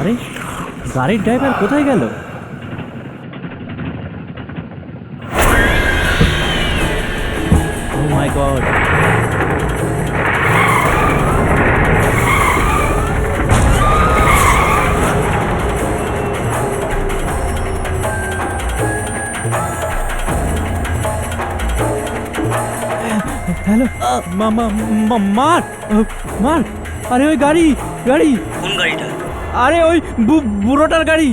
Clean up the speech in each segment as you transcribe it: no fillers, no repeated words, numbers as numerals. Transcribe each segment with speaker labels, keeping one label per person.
Speaker 1: আরে গাড়ির ড্রাইভার কোথায় গেল? ও মাই গড! হ্যালো, মার মার! আরে ওই গাড়ি গাড়ি!
Speaker 2: কোন গাড়িটা?
Speaker 1: আরে ওই বুড়োটার গাড়ি।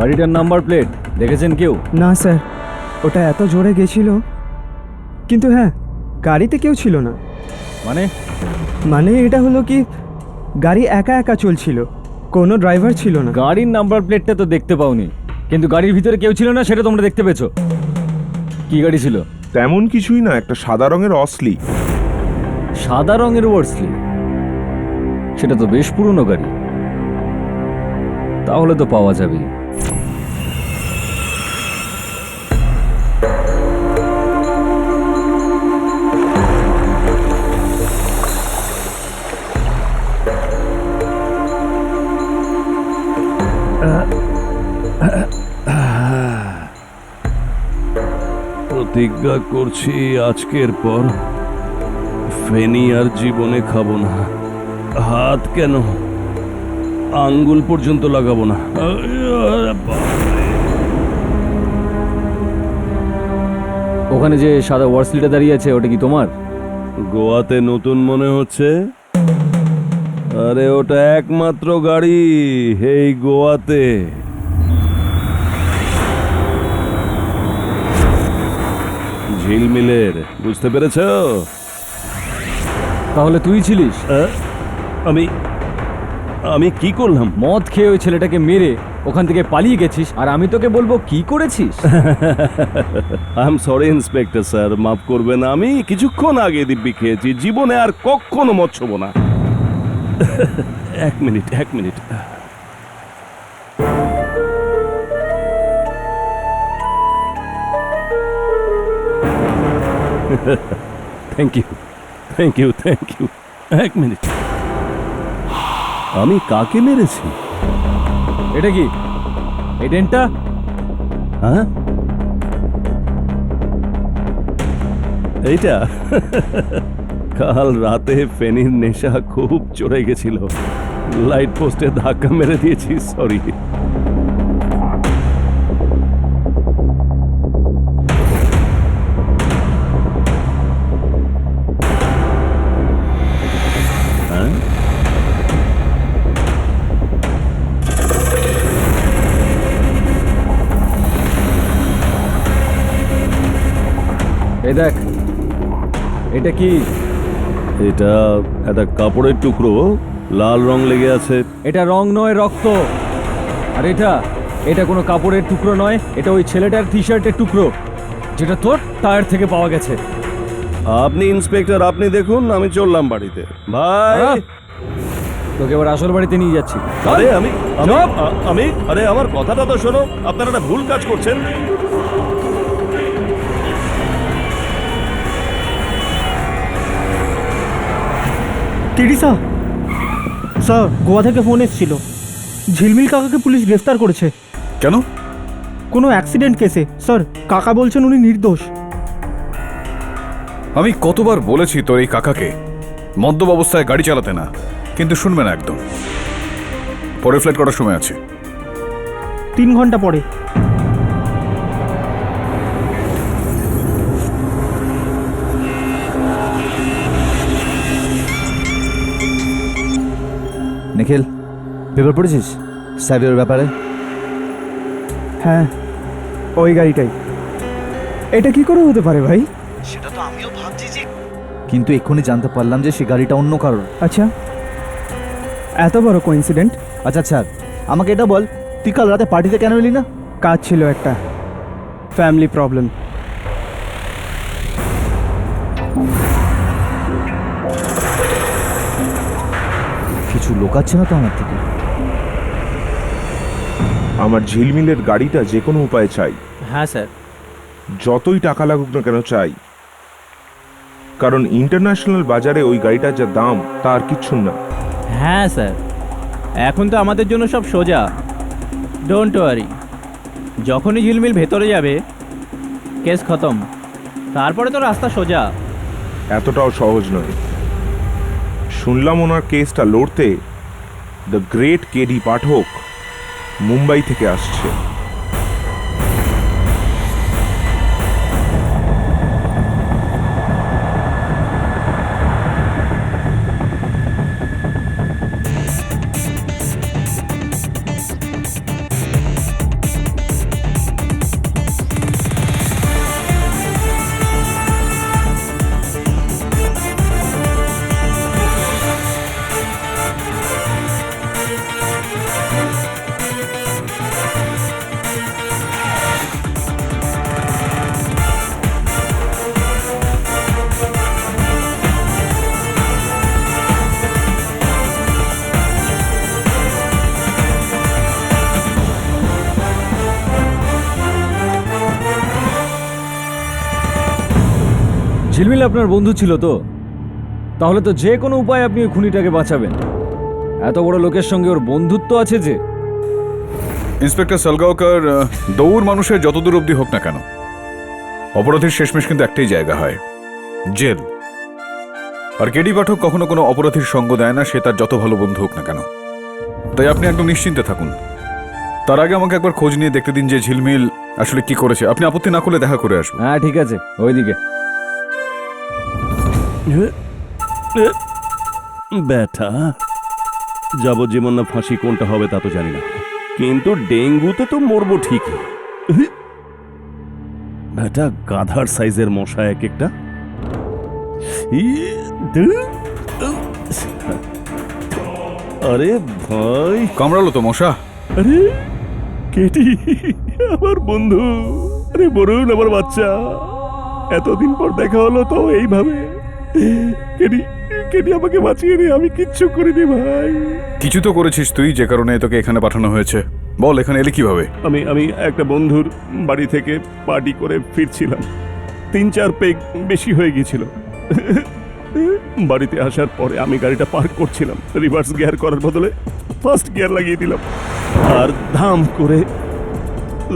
Speaker 3: গাড়িটার নাম্বার প্লেট দেখেছেন কেউ?
Speaker 4: না স্যার, ওটা এত জোরে গেছিল, কিন্তু হ্যাঁ গাড়িতে কেউ ছিল না।
Speaker 3: মানে
Speaker 4: এটা হলো কি, গাড়ি একা একা চলছিল, কোনো ড্রাইভার ছিল না।
Speaker 3: গাড়ির নাম্বার প্লেটটা তো দেখতে পাওনি, কিন্তু গাড়ির ভিতরে কেউ ছিল না সেটা তোমরা দেখতে পেয়েছো। কি গাড়ি ছিল?
Speaker 5: তেমন কিছুই না, একটা সাদা রঙের অসলি।
Speaker 3: সাদা রঙের ওয়ার্সলি? সেটা তো বেশ পুরনো গাড়ি, তাহলে তো পাওয়া যাবে।
Speaker 6: প্রতিজ্ঞা করছি আজকের পর ফেনি আর জীবনে খাবো না। হাত কেন, আঙ্গুল পর্যন্ত লাগাবো না।
Speaker 3: ওখানে যে সাদা ওয়ার্সলিটা দাঁড়িয়ে আছে ওটা কি তোমার?
Speaker 6: গোয়াতে নতুন মনে হচ্ছে? আরে ওটা একমাত্র গাড়ি এই গোয়াতে। ঝিলমিলের, বুঝতে পেরেছ?
Speaker 3: তাহলে তুই ছিলিস?
Speaker 6: আমি আমি কি করলাম?
Speaker 3: মদ খেয়ে ওই ছেলেটাকে মেরে ওখান থেকে পালিয়ে গেছিস, আর আমি তোকে বলবো কি করেছিস?
Speaker 6: I am sorry inspector sir, মাফ করবেন। আমি কিছুক্ষণ আগে দিব্যি খেয়েছি, জীবনে আর কখনো মদ ছোবো না। এক মিনিট। Thank you. এক মিনিট, আমি কাকে মেরেছি?
Speaker 3: এটা কি এই ডেন্টটা?
Speaker 6: হ্যাঁ, এইটা কাল রাতে ফেনির নেশা খুব চড়ে গেছিল, লাইট পোস্টে ধাক্কা মেরে দিয়েছি, সরি।
Speaker 3: এই দেখ, এটা কি?
Speaker 6: এটা একটা কাপড়ের টুকরো, লাল রং লেগে আছে।
Speaker 3: এটা রং নয়, রক্ত। আর এটা কোনো কাপড়ের টুকরো নয়, এটা ওই ছেলেটার টি শার্টের টুকরো, যেটা তোর টায়ার থেকে পাওয়া গেছে।
Speaker 6: আপনি ইন্সপেক্টর, আপনি দেখুন, আমি চললাম বাড়িতে। ভাই,
Speaker 3: তোকে এবার আসল বাড়িতে নিয়ে যাচ্ছি।
Speaker 6: আরে আমি আরে আমার কথাটা তো শোনো, আপনারা একটা ভুল কাজ করছেন।
Speaker 4: তিরিসা স্যার, গোয়া থেকে ফোন এসেছিল, ঝিলমিল কাকাকে পুলিশ গ্রেফতার করেছে।
Speaker 5: কেন?
Speaker 4: কোনো অ্যাক্সিডেন্ট কেসে স্যার। কাকা বলছেন উনি নির্দোষ।
Speaker 2: আমি কতবার বলেছি তোর এই কাকাকে মদ্যপ অবস্থায় গাড়ি চালাতে না, কিন্তু শুনবে না একদম। পরের ফ্লাইট করার সময় আছে?
Speaker 4: 3 ঘন্টা পরে।
Speaker 3: নিখিল, পেপার পড়েছিস সাইবের ব্যাপারে?
Speaker 7: হ্যাঁ, ওই গাড়িটাই। এটা কি করে হতে পারে ভাই?
Speaker 3: কিন্তু এক্ষুনি জানতে পারলাম যে সে গাড়িটা অন্য কারোর।
Speaker 7: আচ্ছা, এত বড় কোইন্সিডেন্ট।
Speaker 3: আচ্ছা আচ্ছা, আমাকে এটা বল, তুই কাল রাতে পার্টিতে কেন এলি না?
Speaker 7: কাজ ছিল একটা, ফ্যামিলি প্রবলেম।
Speaker 3: কিছু লোকাচ্ছে না তো আমার থেকে?
Speaker 5: আমার ঝিলমিলের গাড়িটা যে কোনো উপায়ে চাই,
Speaker 1: হ্যাঁ স্যার।
Speaker 5: যতই টাকা লাগুক না কেন চাই। কারণ ইন্টারন্যাশনাল বাজারে ওই গাড়িটার যা দাম তা আর কিচ্ছু না।
Speaker 1: হ্যাঁ স্যার, এখন তো আমাদের জন্য সব সোজা, ডোন্ট ওয়ারি। যখনই ঝিলমিল ভেতরে যাবে কেস খতম, তারপরে তো রাস্তা সোজা।
Speaker 5: এতটাও সহজ নয়। শুনলাম ওনার কেসটা লড়তে দ্য গ্রেট কেডি পাঠক মুম্বাই থেকে আসছে।
Speaker 3: ঝিলমিল আপনার বন্ধু ছিল তো? তাহলে তো যে কোনো উপায়ে আপনি ওই খুনিটাকে বাঁচাবেন। এত বড় লোকের সঙ্গে ওর বন্ধুত্ব আছে যে।
Speaker 2: ইন্সপেক্টর সালগাঁওকর, দৌড় মানুষের যতদূর অবধি হোক না কেন, অপরাধীর শেষমেশ কিন্তু একটাই জায়গা হয়, জেল। আর কেডি পাঠক কখনো কোনো অপরাধীর সঙ্গ দেয় না, সে তার যত ভালো বন্ধু হোক না কেন। তাই আপনি একদম নিশ্চিন্তে থাকুন। তার আগে আমাকে একবার খোঁজ নিয়ে দেখতে দিন যে ঝিলমিল আসলে কি করেছে। আপনি আপত্তি না করলে দেখা করে আসবো।
Speaker 3: হ্যাঁ ঠিক আছে, ওইদিকে।
Speaker 6: ব্যাটা, যাবজ্জীবন না ফাঁসি কোনটা হবে তা তো জানি না, কিন্তু ডেঙ্গুতে তো মরবো ঠিকই। ব্যাটা, গাধার সাইজের মশা এক একটা। আরে ভাই,
Speaker 2: কামড়ালো তো মশা?
Speaker 6: আরে কেটি, আমার বন্ধু। আরে বরুণ, আমার বাচ্চা। এতদিন পর দেখা হলো তো এইভাবে। কেটি, কেটি আমাকে বাঁচিয়ে নে, আমি কিচ্ছু করিনি ভাই।
Speaker 2: কিছু তো করেছিস তুই, যে কারণে তোকে এখানে পাঠানো হয়েছে। বল, এখানে এলি কিভাবে?
Speaker 6: আমি একটা বন্ধুর বাড়ি থেকে পার্টি করে ফিরছিলাম। 3-4 পেগ বেশি হয়ে গিয়েছিল। বাড়িতে আসার পরে আমি গাড়িটা পার্ক করছিলাম, রিভার্স গিয়ার করার বদলে ফার্স্ট গিয়ার লাগিয়ে দিলাম, আর ধাম করে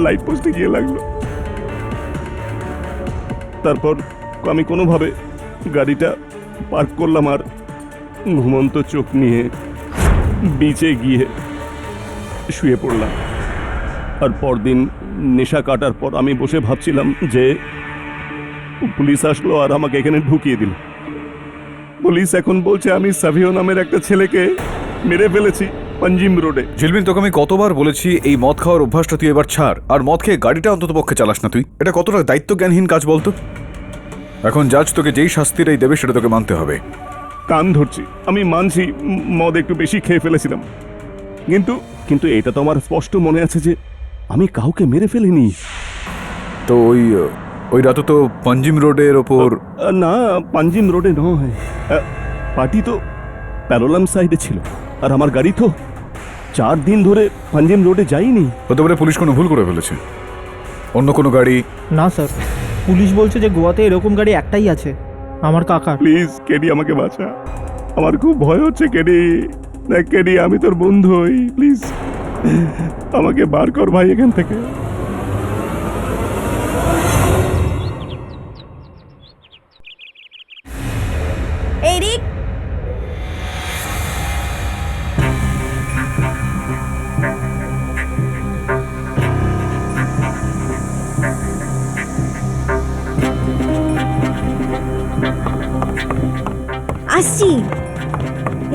Speaker 6: লাইট পোস্টে গিয়ে লাগলো। তারপর আমি কোনোভাবে গাড়িটা পার্ক করলাম আর ঘুমন্ত চোখ নিয়ে বিচে গিয়ে শুয়ে পড়লাম। আর পরদিন নেশা কাটার পর আমি বসে ভাবছিলাম যে পুলিশ আসলো আর আমাকে এখানে ঢুকিয়ে দিল। পুলিশ এখন বলছে আমি সাভিও নামের একটা ছেলেকে মেরে ফেলেছি পাঞ্জিম রোডে।
Speaker 2: ঝিলমিল, তোকে আমি কতবার বলেছি এই মদ খাওয়ার অভ্যাসটা তুই এবার ছাড়, আর মদ খেয়ে গাড়িটা অন্তত পক্ষে চালাস না তুই। এটা কতটা দায়িত্ব জ্ঞানহীন কাজ বলতো? এখন জাজ তোকে যেই শাস্তিটাই দেবে সেটা তোকে মানতে হবে।
Speaker 6: কান ধরছি, আমি মানছি মদ একটু বেশি খেয়ে ফেলেছিলাম, কিন্তু এটা তো আমার স্পষ্ট মনে আছে যে আমি কাউকে মেরে ফেলিনি।
Speaker 2: তো ওই রাতে তো পাঞ্জিম রোডের ওপর।
Speaker 6: না, পাঞ্জিম রোডে নয়, পার্টি তো প্যালোলাম সাইডে ছিল, আর আমার গাড়ি তো 4 দিন ধরে পাঞ্জিম রোডে যাইনি।
Speaker 2: হতে পারে পুলিশ কোনো ভুল করে ফেলেছে, অন্য কোনো গাড়ি।
Speaker 4: না স্যার, পুলিশ বলছে যে গোয়াতে এরকম গাড়ি একটাই আছে, আমার কাকার।
Speaker 6: প্লিজ কেডি, আমাকে বাঁচা, আমার খুব ভয় হচ্ছে কেডি। দেখ কেডি, আমি তোর বন্ধু হই, প্লিজ আমাকে বার কর ভাই এখান থেকে।
Speaker 8: আসছি।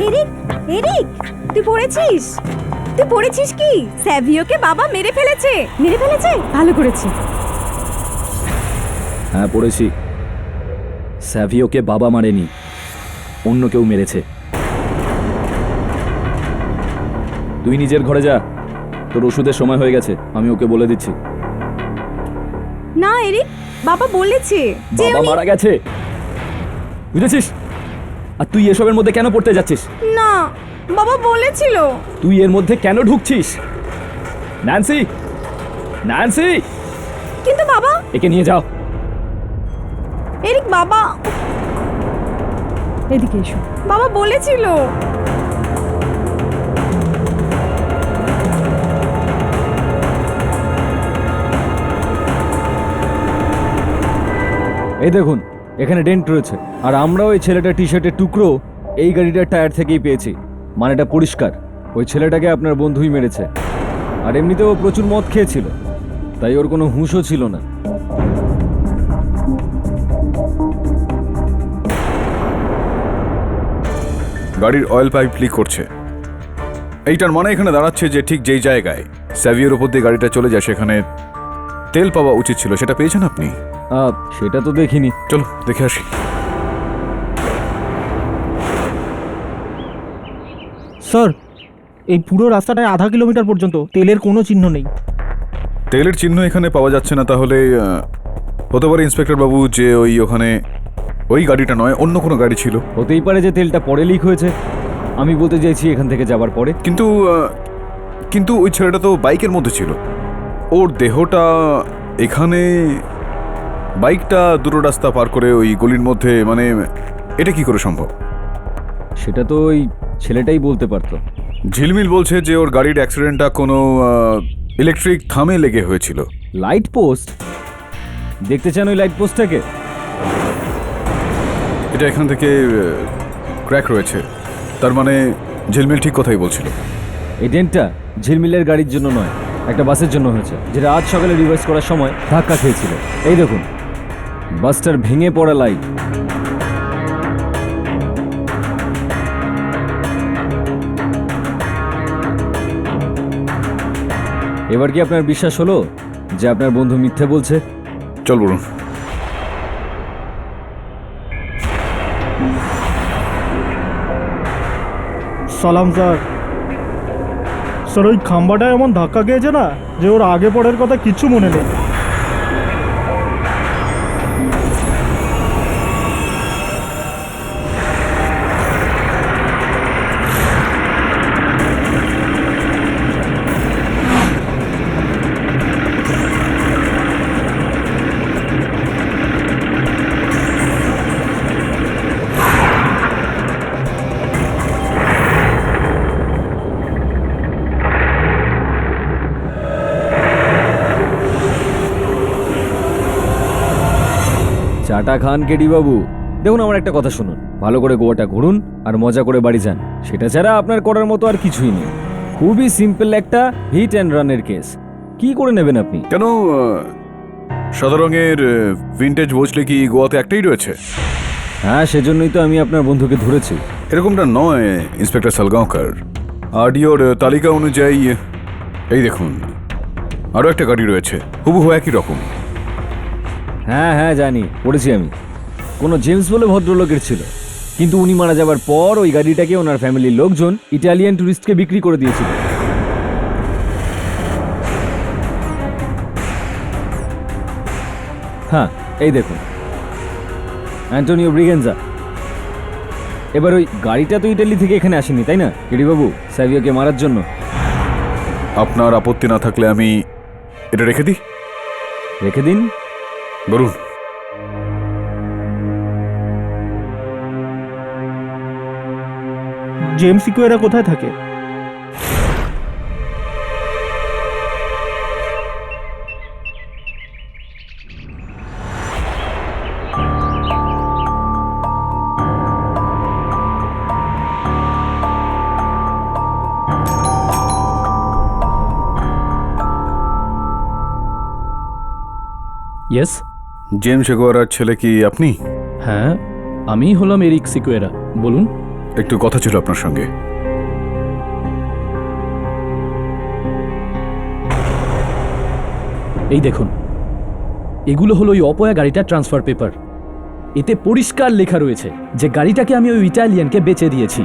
Speaker 8: এরিক, এরিক, তুই পড়েছিস? তুই পড়েছিস কি স্যাভিওকে বাবা মেরে ফেলেছে? মেরে ফেলেছে? ভালো করেছে।
Speaker 3: হ্যাঁ পড়েছি। স্যাভিওকে বাবা মারেনি, অন্য কেউ মেরেছে। তুই নিজের ঘরে যা, তোর ওষুধের সময় হয়ে গেছে, আমি ওকে বলে দিচ্ছি।
Speaker 8: না এরিক, বাবা বলেছে যে
Speaker 3: বাবা
Speaker 8: উনি
Speaker 3: মারা গেছে, বুঝেছিস? আর তুই এসবের মধ্যে কেন পড়তে যাচ্ছিস?
Speaker 8: না, বাবা বলেছিল।
Speaker 3: তুই এর মধ্যে কেন ঢুকছিস? ন্যান্সি, ন্যান্সি,
Speaker 8: কিন্তু বাবা,
Speaker 3: একে নিয়ে যাও।
Speaker 8: এরিক বাবা, এদিকে এসো। বাবা বলেছিল।
Speaker 3: এই দেখুন, এখানে ডেন্ট রয়েছে, আর আমরাও ওই ছেলেটার টি শার্টের টুকরো এই গাড়িটার টায়ার থেকেই পেয়েছি। মানে এটা পরিষ্কার, ওই ছেলেটাকে আপনার বন্ধুই মেরেছে। আর এমনিতেও প্রচুর মদ খেয়েছিল, তাই ওর কোনো হুঁশও ছিল না।
Speaker 2: গাড়ির অয়েল পাইপ লিক করছে। এইটার মানে এখানে দাঁড়াচ্ছে যে ঠিক যেই জায়গায় স্যাভিওর ওপর দিয়ে গাড়িটা চলে যায় সেখানে তেল পাওয়া উচিত ছিল। সেটা পেয়েছেন আপনি?
Speaker 3: সেটা তো দেখিনি।
Speaker 2: চলো দেখে আসি।
Speaker 4: স্যার, এই পুরো রাস্তাটায় আধা কিলোমিটার পর্যন্ত তেলের কোনো চিহ্ন নেই।
Speaker 2: তেলের চিহ্ন এখানে পাওয়া যাচ্ছে না, তাহলে হতে পারে ইন্সপেক্টর বাবু যে ওখানে ওই গাড়িটা নয়, অন্য কোনো গাড়ি ছিল।
Speaker 3: হতেই পারে যে তেলটা পরে লিক হয়েছে। আমি বলতে চাইছি এখান থেকে যাবার পরে।
Speaker 2: কিন্তু ওই ছেলেটা তো বাইকের মধ্যে ছিল, ওর দেহটা এখানে, বাইকটা দুটো রাস্তা পার করে ওই গলির মধ্যে, মানে এটা কি করে সম্ভব?
Speaker 3: সেটা তো ওই ছেলেটাই বলতে পারতো।
Speaker 2: ঝিলমিল বলছে যে ওর গাড়ির অ্যাক্সিডেন্টটা কোনো ইলেকট্রিক থামে লেগে হয়েছিল।
Speaker 3: Light post? দেখতে চান ওই লাইট পোস্টটাকে?
Speaker 2: এটা এখান থেকে ক্র্যাক রয়েছে, তার মানে ঝিলমিল ঠিক কথাই বলছিল।
Speaker 3: এই ডেন্টটা ঝিলমিলের গাড়ির জন্য নয়, একটা বাসের জন্য হয়েছে, যেটা আজ সকালে রিভার্স করার সময় ধাক্কা খেয়েছিল। এই দেখুন, বাসটার ভেঙে পড়া লাইট। এবার কি আপনার বিশ্বাস হলো যে আপনার বন্ধু মিথ্যে বলছে?
Speaker 2: চল বলুন।
Speaker 4: সালাম স্যার। স্যার, ওই খাম্বাটা এমন ধাক্কা খেয়েছে না যে ওর আগে পরের কথা কিচ্ছু মনে নেই।
Speaker 3: চাটা খান কেডি বাবু। দেখুন, আমার একটা কথা শুনুন, ভালো করে গোয়াটা ঘুরুন আর মজা করে বাড়ি যান। সেটা ছাড়া আপনার করার মতো আর কিছুই নেই। খুবই সিম্পল একটা হিট অ্যান্ড রানের কেস। কি করে নেবেন আপনি?
Speaker 2: কেন, সাদা রঙের ভিন্টেজ বসলে কি গোয়াতে একটাই রয়েছে?
Speaker 3: হ্যাঁ, সেজন্যই তো আমি আপনার বন্ধুকে ধরেছি।
Speaker 2: এরকমটা নয় ইন্সপেক্টর সালগাঁওকর। আরডিওর তালিকা অনুযায়ী এই দেখুন, আরও একটা গাড়ি রয়েছে হুবহু একই রকম।
Speaker 3: হ্যাঁ হ্যাঁ জানি, পড়েছি আমি। কোনো জেমস বলে ভদ্রলোকের ছিল, কিন্তু উনি মারা যাবার পর ওই গাড়িটাকে ওনার ফ্যামিলির লোকজন ইটালিয়ান ট্যুরিস্টকে বিক্রি করে দিয়েছিল। হ্যাঁ, এই দেখুন, অ্যান্টোনিও ব্রিগেনজা। এবার ওই গাড়িটা তো ইটালি থেকে এখানে আসেনি, তাই না কেডিবাবু, স্যাভিওকে মারার জন্য?
Speaker 2: আপনার আপত্তি না থাকলে আমি এটা রেখে দিই।
Speaker 3: রেখে দিন।
Speaker 2: বলুন।
Speaker 4: জেমস সিকুয়েরা কোথায় থাকে?
Speaker 1: ইয়েস।
Speaker 2: জেমস সেগুয়ারার ছেলে কি আপনি?
Speaker 1: হ্যাঁ, আমি হলাম এরিক সিকুয়েরা,
Speaker 3: বলুন।
Speaker 2: একটু কথা ছিল আপনার সঙ্গে।
Speaker 3: এই দেখুন, এগুলো হলো ওই অপয়া গাড়িটার ট্রান্সফার পেপার। এতে পরিষ্কার লেখা রয়েছে যে গাড়িটাকে আমি ওই ইটালিয়ানকে বেচে দিয়েছি।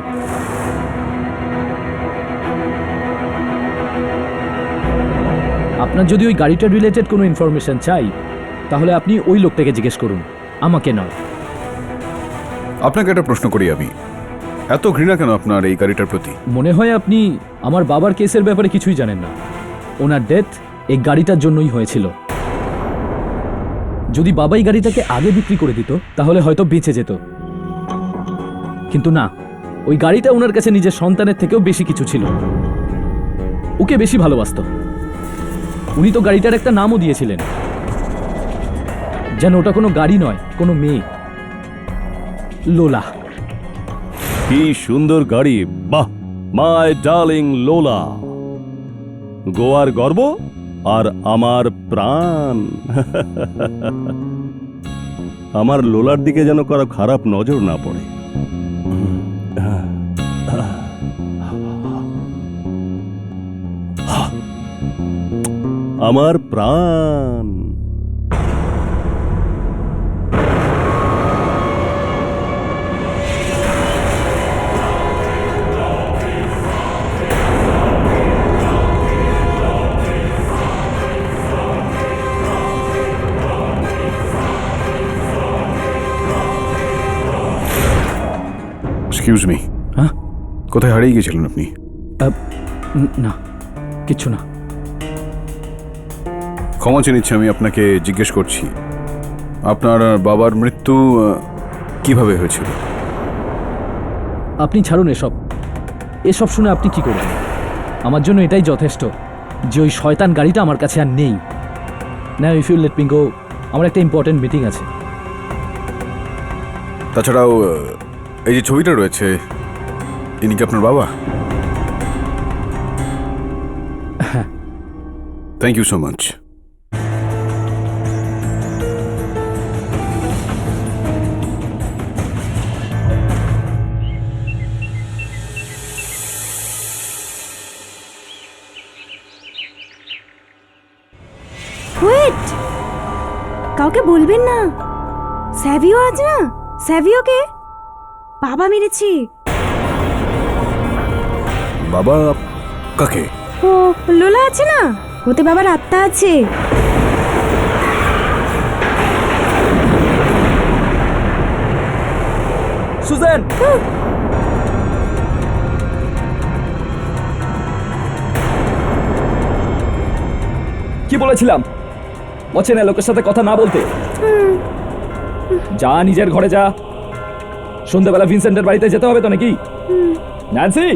Speaker 3: আপনার যদি ওই গাড়িটা রিলেটেড কোনো ইনফরমেশন চাই, তাহলে আপনি ওই লোকটাকে জিজ্ঞেস করুন, আমাকে নয়।
Speaker 2: আপনাকে একটা প্রশ্ন করি আমি, এত ঘৃণা কেন আপনার এই গাড়িটার প্রতি?
Speaker 3: মনে হয় আপনি আমার বাবার কেসের ব্যাপারে কিছুই জানেন না। ওনার ডেথ এই গাড়িটার জন্যই হয়েছিল। যদি বাবা এই গাড়িটাকে আগে বিক্রি করে দিত, তাহলে হয়তো বেঁচে যেত। কিন্তু না, ওই গাড়িটা ওনার কাছে নিজের সন্তানের থেকেও বেশি কিছু ছিল। ওকে বেশি ভালোবাসত। উনি তো গাড়িটার একটা নামও দিয়েছিলেন, যেন ওটা কোনো গাড়ি নয়, কোনো মেয়ে। লোলা।
Speaker 6: কি সুন্দর গাড়ি! বাহ, মাই ডার্লিং লোলা, গোয়ার গর্ব আর আমার প্রাণ। আমার লোলার দিকে যেন কারো খারাপ নজর না পড়ে। আমার প্রাণ।
Speaker 2: এক্সকিউজ মি,
Speaker 3: হ্যাঁ?
Speaker 2: কোথায় হারিয়ে গিয়েছিলেন আপনি?
Speaker 3: না, কিচ্ছু না।
Speaker 2: ক্ষমা চেয়ে নিচ্ছি, আমি আপনাকে জিজ্ঞেস করছি আপনার বাবার মৃত্যু কিভাবে হয়েছিল?
Speaker 3: আপনি ছাড়ুন এসব। এসব শুনে আপনি কি করবেন? আমার জন্য এটাই যথেষ্ট যে ওই শয়তান গাড়িটা আমার কাছে আর নেই। না, if you let me go, আমার একটা ইম্পর্টেন্ট মিটিং আছে।
Speaker 2: তাছাড়াও এই যে ছবিটা রয়েছে, ইনি কি আপনার বাবা?
Speaker 3: হ্যাঁ।
Speaker 2: Thank you so much.
Speaker 8: Wait, কাউকে বলবেন না। স্যাভিও আছে না? স্যাভিওকে বাবা মেরেছে।
Speaker 2: বাবা কাকে?
Speaker 8: ও লোলা আছে না, ওতে বাবার আত্মা আছে।
Speaker 3: সুজেন, কি বলেছিলাম অচেনা লোকের সাথে কথা না বলতে? যা, নিজের ঘরে যা। সন্ধ্যাবেলা ভিনসেন্টের বাড়িতে যেতে হবে তো নাকি? ন্যান্সি,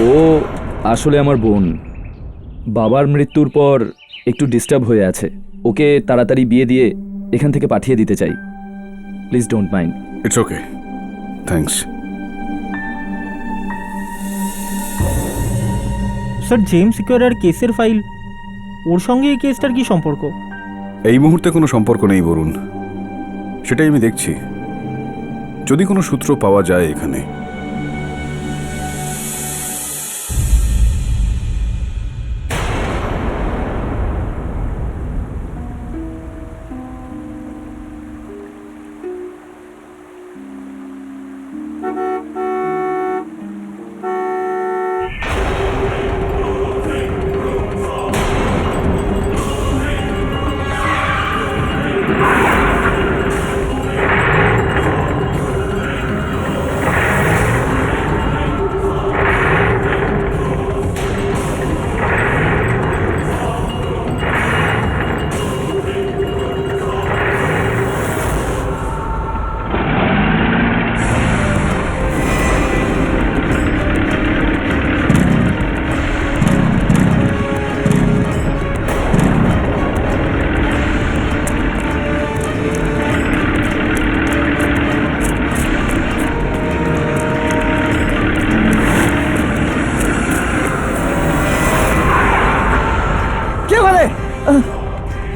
Speaker 3: ও আসলে আমার বোন। বাবার মৃত্যুর পর একটু ডিস্টার্ব হয়ে আছে। ওকে তাড়াতাড়ি বিয়ে দিয়ে এখান থেকে পাঠিয়ে দিতে চাই। Please don't mind.
Speaker 2: It's okay, thanks.
Speaker 4: Sir, James সিকিউরার কেসের ফাইল, ওর সঙ্গে এই কেসটার কি সম্পর্ক?
Speaker 2: এই মুহূর্তে কোনো সম্পর্ক নেই বরুণ, সেটাই আমি দেখছি। যদি কোনো সূত্র পাওয়া যায় এখানে।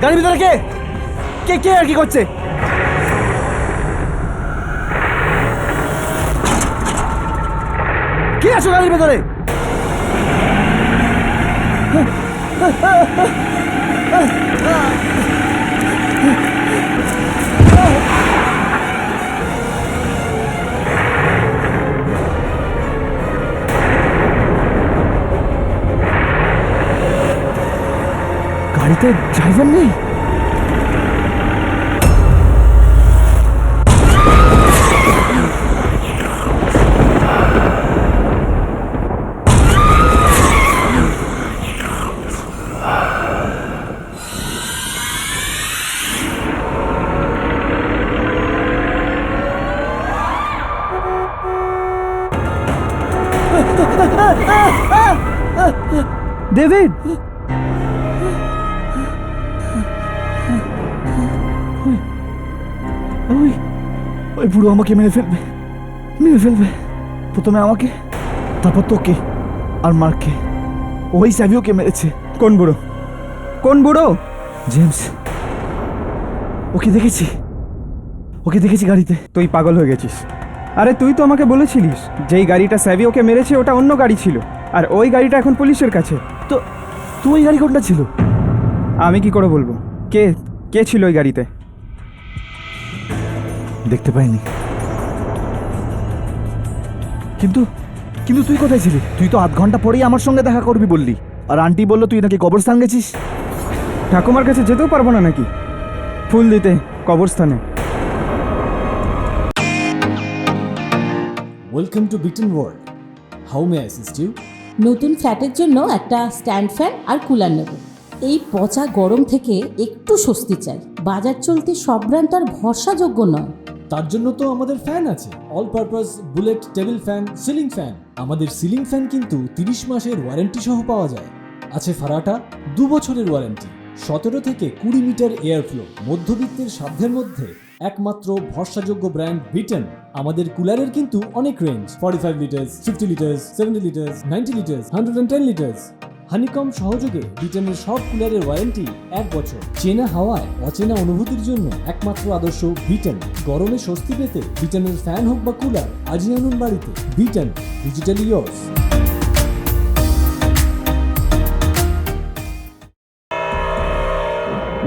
Speaker 7: গাড়ির ভিতরে কে কে কে আর কি করছে? কে আছো গাড়ির ভেতরে? গাড়িতে ড্রাইভার নেই। ডেভিড, ওই বুড়ো আমাকে মেরে ফেলবে, মেরে ফেলবে। প্রথমে আমাকে, তারপর তোকে আর মার্ককে। ওই স্যাভিওকে মেরেছে। কোন বুড়ো? কোন বুড়ো? জেমস। ওকে দেখেছি, ওকে দেখেছি গাড়িতে। তুই পাগল হয়ে গেছিস। আরে তুই তো আমাকে বলেছিলিস যেই গাড়িটা স্যাভিওকে মেরেছে ওটা অন্য গাড়ি ছিল, আর ওই গাড়িটা এখন পুলিশের কাছে। তো তুই ওই গাড়ি কোনটা ছিল? আমি কি করে বলবো? কে কে ছিল ওই গাড়িতে? দেখতে পাইনি। কিন্তু কিন্তু তুই কোথায় ছিলি? তুই তো আধ ঘন্টা পরেই আমার সঙ্গে দেখা করবি বললি, আর আন্টি বললো তুই নাকি কবরস্থান গেছিস। ঠাকুমার কাছে যেতেও পারবো না নাকি ফুল দিতে কবরস্থানে?
Speaker 9: Welcome to Beaton world. How may I assist you?
Speaker 10: নতুন ফ্ল্যাটের জন্য একটা স্ট্যান্ড ফ্যান আর কুলার নেব। এই পচা গরম থেকে একটু স্বস্তি চাই। বাজার চলতে সব ব্র্যান্ড আর ভরসাযোগ্য নয়।
Speaker 9: তার জন্য তো আমাদের ফ্যান আছে, all purpose bullet table fan, ceiling fan. আমাদের সিলিং ফ্যান কিন্তু 30 মাসের ওয়ারেন্টি সহ পাওয়া যায়। আছে ফারাটা 2 বছরের ওয়ারেন্টি, 17 থেকে 20 মিটার এয়ার ফ্লো। মধ্যবিত্তের সাধ্যের মধ্যে একমাত্র ভরসাযোগ্য ব্র্যান্ড বিটন। আমাদের কুলারের কিন্তু অনেক range, 45 litres, 50 litres, 70 litres, 90 litres, 110 litres. Honeycomb সহযোগে বিটনের সব কুলারের ওয়ারেন্টি 1 বছর। চেনা হাওয়ায় অচেনা অনুভূতির জন্য একমাত্র আদর্শ বিটন। গরমে স্বস্তি পেতে বিটনের ফ্যান হোক বা কুলার, আজই আনুন বাড়িতে। Vuitton, digitally yours.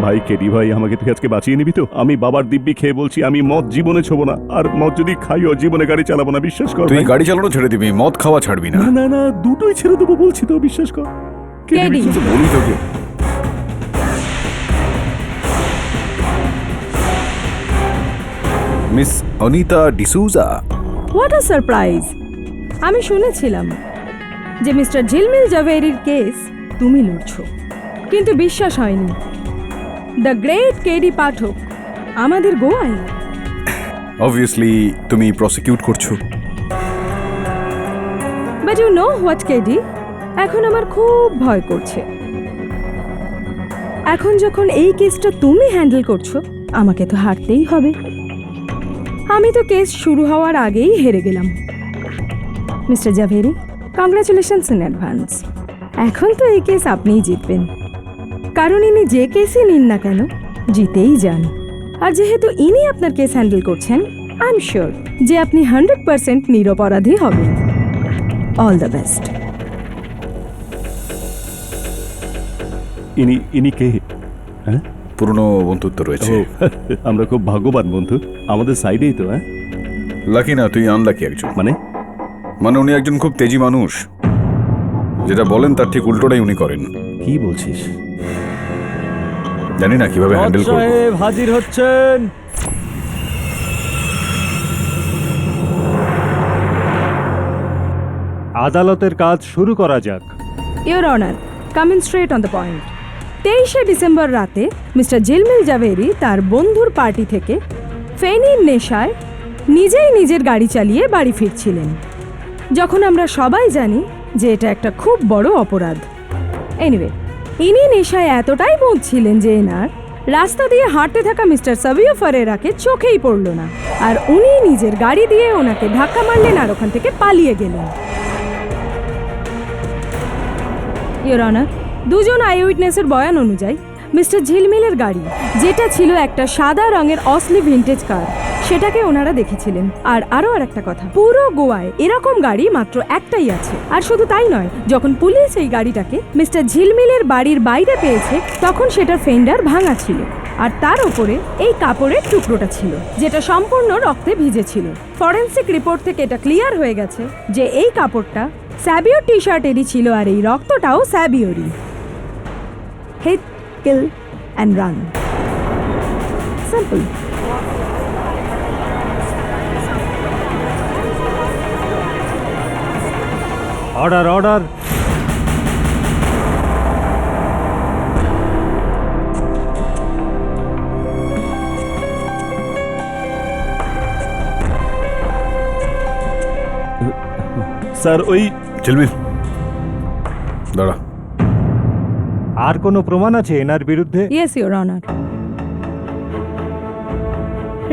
Speaker 6: ভাই কেডি ভাই, আমাকে তুই আজকে বাঁচিয়ে নিবি তো? আমি বাবার দিব্যি খেয়ে বলছি, আমি মদ জীবনে ছোবো না, আর মদ যদি খাইও জীবনে গাড়ি চালাবো না, বিশ্বাস কর।
Speaker 2: তুই
Speaker 6: ভাই।
Speaker 2: গাড়ি চালানো ছেড়ে দিবি, মদ খাওয়া ছাড়বি না।
Speaker 6: না না না, দুটোই ছেড়ে দেবো বলছি তো, বিশ্বাস কর।
Speaker 8: কেডি।
Speaker 2: কিছু বলি তোকে। Miss Anita D'Souza.
Speaker 8: What a surprise! আমি শুনেছিলাম যে মিস্টার ঝিলমিল জাভেরির কেস তুমি লড়ছো, কিন্তু বিশ্বাস হয়নি। দ্য গ্রেট কেডি পাঠক আমাদের গোয়ায়।
Speaker 2: অবভিয়াসলি তুমি প্রসিকিউট করছো।
Speaker 8: But you know what KD, এখন আমার খুব ভয় করছে। এখন যখন এই কেসটা তুমি হ্যান্ডেল করছো, আমাকে তো হারতেই হবে। আমি তো কেস শুরু হওয়ার আগেই হেরে গেলাম। Mister Jhaveri, congratulations in advance. এখন তো এই কেস আপনিই জিতবেন, কারণ ইনি যে কেসই নিন না কেন জিতেই যান। আর যেহেতু ইনি আপনার কেস হ্যান্ডেল করছেন, আই এম শিওর যে আপনি 100% নিরপরাধী হবেন। All the best.
Speaker 6: ইনি কে? হ্যাঁ,
Speaker 2: পুরনো বন্ধুত্ব রয়েছে।
Speaker 6: আমরা খুব ভাগ্যবান বন্ধু, আমাদের সাইডেই তো। হ্যাঁ,
Speaker 2: লাকি না, তুই আনলাকি একজন।
Speaker 6: মানে
Speaker 2: উনি একজন খুব তেজি মানুষ, যেটা বলেন তার ঠিক উল্টোটাই উনি করেন।
Speaker 6: কি বলছিস?
Speaker 2: জানি না কিভাবে হ্যান্ডেল করব।
Speaker 3: সাহেব হাজির হচ্ছেন।
Speaker 4: আদালতের কাজ শুরু করা যাক।
Speaker 8: Your honour, coming straight on the point. 23শে ডিসেম্বর রাতে মিস্টার ঝিলমিল জাভেরি তার বন্ধুর পার্টি থেকে ফেনির নেশায় নিজেই নিজের গাড়ি চালিয়ে বাড়ি ফিরছিলেন, যখন আমরা সবাই জানি যে এটা একটা খুব বড় অপরাধ। এনিওয়ে, ইনি নেশায় এতটাই পৌঁছছিলেন যে এনার রাস্তা দিয়ে হাঁটতে থাকা মিস্টার সাভিও ফারেরাকে চোখেই পড়ল না, আর উনি নিজের গাড়ি দিয়ে ওনাকে ধাক্কা মারলেন আর ওখান থেকে পালিয়ে গেলেন। ইয়োর অনার, দুজন আই উইটনেসের বয়ান অনুযায়ী মিস্টার ঝিলমিলের গাড়ি, যেটা ছিল একটা সাদা রঙের অসলি ভিন্টেজ কার, সেটাকে ওনারা দেখেছিলেন। আর আরও একটা কথা, পুরো গোয়ায় এরকম গাড়ি মাত্র একটাই আছে। আর শুধু তাই নয়, যখন পুলিশ এই গাড়িটাকে মিস্টার ঝিলমিলের বাড়ির বাইরে পেয়েছে, তখন সেটার ফেন্ডার ভাঙা ছিল, আর তার ওপরে এই কাপড়ের টুকরোটা ছিল, যেটা সম্পূর্ণ রক্তে ভিজেছিল। ফরেন্সিক রিপোর্ট থেকে এটা ক্লিয়ার হয়ে গেছে যে এই কাপড়টা স্যাবিওর টি শার্টেরই ছিল, আর এই রক্তটাও স্যাবিওরই। Hit, kill and run, simple.
Speaker 4: Order, order.
Speaker 6: Sir ওই
Speaker 2: ঝিলমিল দাঁড়া।
Speaker 4: আর কোনো প্রমাণ আছে এনার বিরুদ্ধে?
Speaker 8: Yes your honour.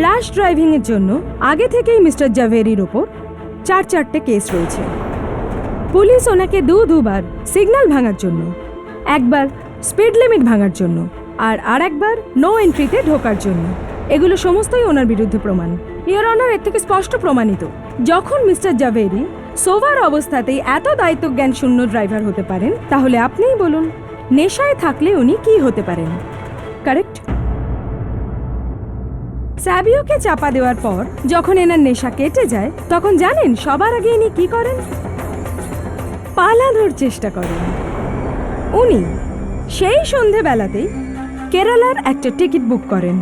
Speaker 8: Rash driving এর জন্য আগে থেকেই মিস্টার জাভেরির ওপর 4-4টে কেস রয়েছে। পুলিশ ওনাকে দুবার সিগন্যাল ভাঙার জন্য, একবার স্পিড লিমিট ভাঙার জন্য, আর একবার নো এন্ট্রিতে ঢোকার জন্য। এগুলো সমস্তই ওনার বিরুদ্ধে প্রমাণ। ইওর অনার, এর থেকে স্পষ্ট প্রমাণিত, যখন মিস্টার জাভেরি সোভার অবস্থাতেই এত দায়িত্বজ্ঞান শূন্য ড্রাইভার হতে পারেন, তাহলে আপনিই বলুন নেশায় থাকলে উনি কি হতে পারেন? কারেক্ট? স্যাবিওকে চাপা দেওয়ার পর যখন এনার নেশা কেটে যায়, তখন জানেন সবার আগে ইনি কি করেন? পালানোর চেষ্টা করেন। উনি সেই সন্ধেবেলাতেই কেরালার একটা টিকিট বুক করেন।